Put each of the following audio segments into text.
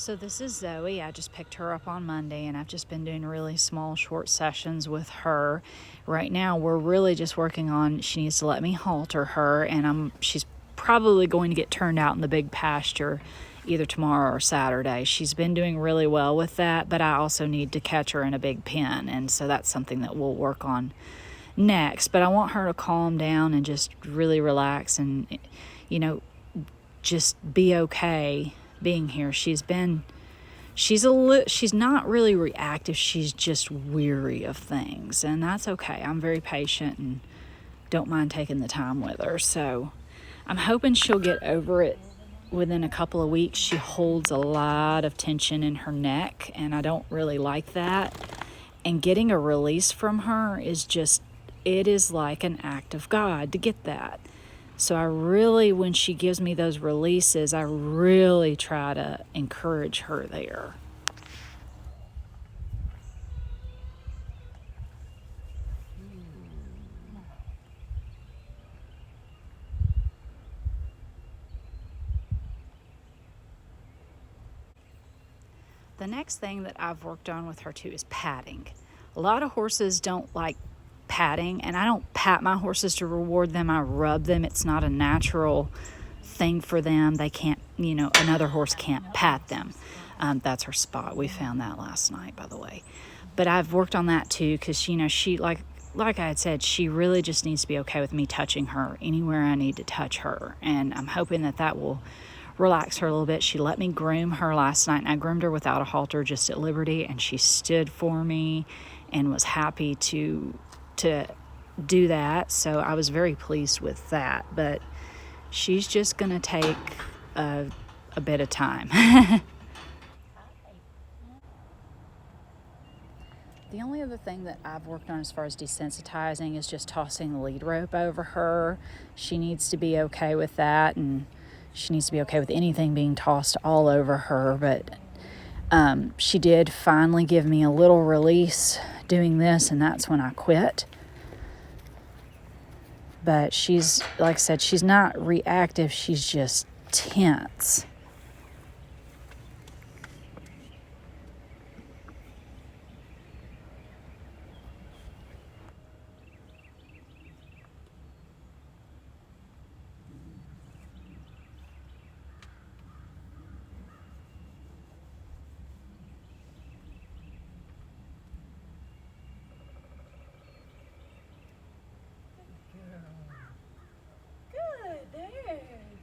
So this is Zoey. I just picked her up on Monday, and I've just been doing really small, short sessions with her. Right now, we're really just working on, she needs to let me halter her, and she's probably going to get turned out in the big pasture either tomorrow or Saturday. She's been doing really well with that, but I also need to catch her in a big pen, and so that's something that we'll work on next. But I want her to calm down and just really relax and, just be okay being here. She's not really reactive. She's just weary of things, and that's okay. I'm very patient and don't mind taking the time with her. So I'm hoping she'll get over it within a couple of weeks. She holds a lot of tension in her neck, and I don't really like that. And getting a release from her it is like an act of God to get that. So when she gives me those releases, I really try to encourage her there. The next thing that I've worked on with her too is patting. A lot of horses don't like patting, and I don't pat my horses to reward them. I rub them. It's not a natural thing for them. They can't, another horse can't pat them. That's her spot. We found that last night, by the way. But I've worked on that too, because she like I had said, she really just needs to be okay with me touching her anywhere I need to touch her, and I'm hoping that will relax her a little bit. She let me groom her last night, and I groomed her without a halter, just at liberty, and she stood for me and was happy to do that. So I was very pleased with that, but she's just going to take a bit of time. The only other thing that I've worked on as far as desensitizing is just tossing the lead rope over her. She needs to be okay with that, and she needs to be okay with anything being tossed all over her. But she did finally give me a little release doing this, and that's when I quit. But she's, like I said, she's not reactive. She's just tense.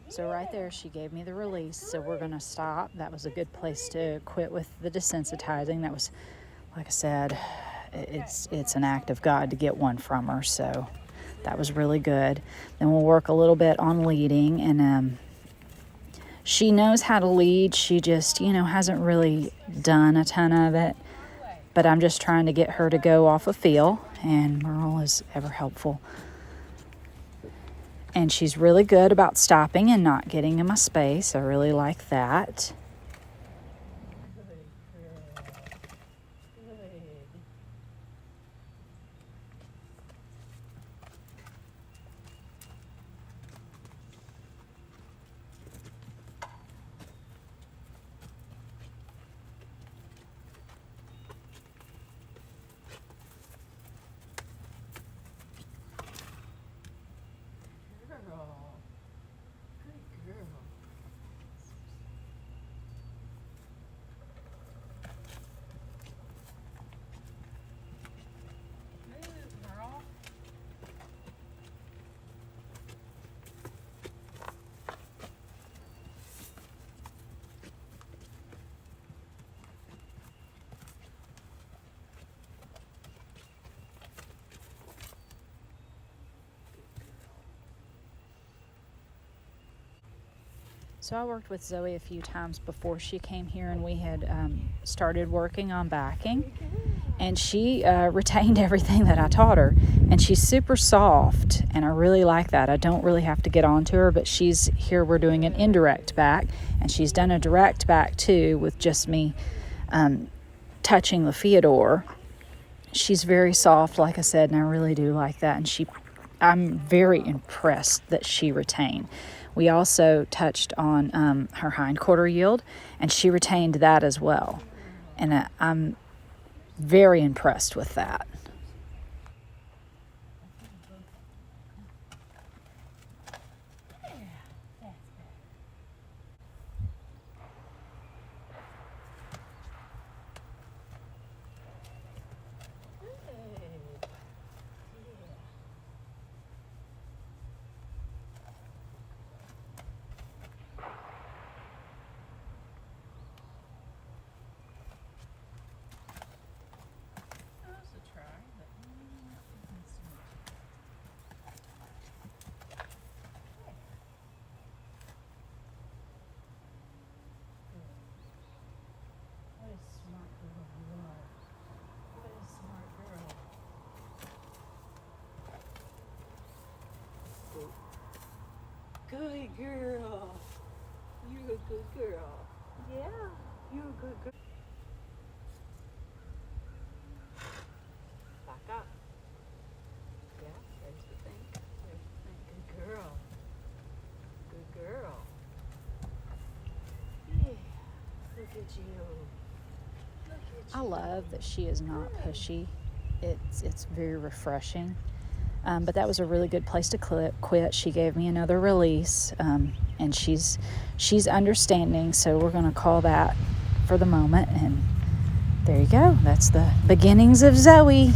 So right there, she gave me the release, so we're going to stop. That was a good place to quit with the desensitizing. That was, like I said, it's an act of God to get one from her, so that was really good. Then we'll work a little bit on leading, and she knows how to lead. She just, hasn't really done a ton of it, but I'm just trying to get her to go off a feel, and Merle is ever helpful. And she's really good about stopping and not getting in my space. I really like that. So I worked with Zoey a few times before she came here, and we had started working on backing, and she retained everything that I taught her, and she's super soft, and I really like that. I don't really have to get onto her, but we're doing an indirect back, and she's done a direct back too with just me touching the Theodore. She's very soft, like I said, and I really do like that, and I'm very impressed that she retained. We also touched on her hindquarter yield, and she retained that as well. And I'm very impressed with that. Good girl. You're a good girl. Yeah, you're a good girl. Back up. Yeah, there's the thing. There's the thing. Good girl. Good girl. Yeah. Look at you. Look at you. I love that she is not pushy. It's very refreshing. But that was a really good place to quit. She gave me another release, and she's understanding. So we're going to call that for the moment. And there you go. That's the beginnings of Zoey.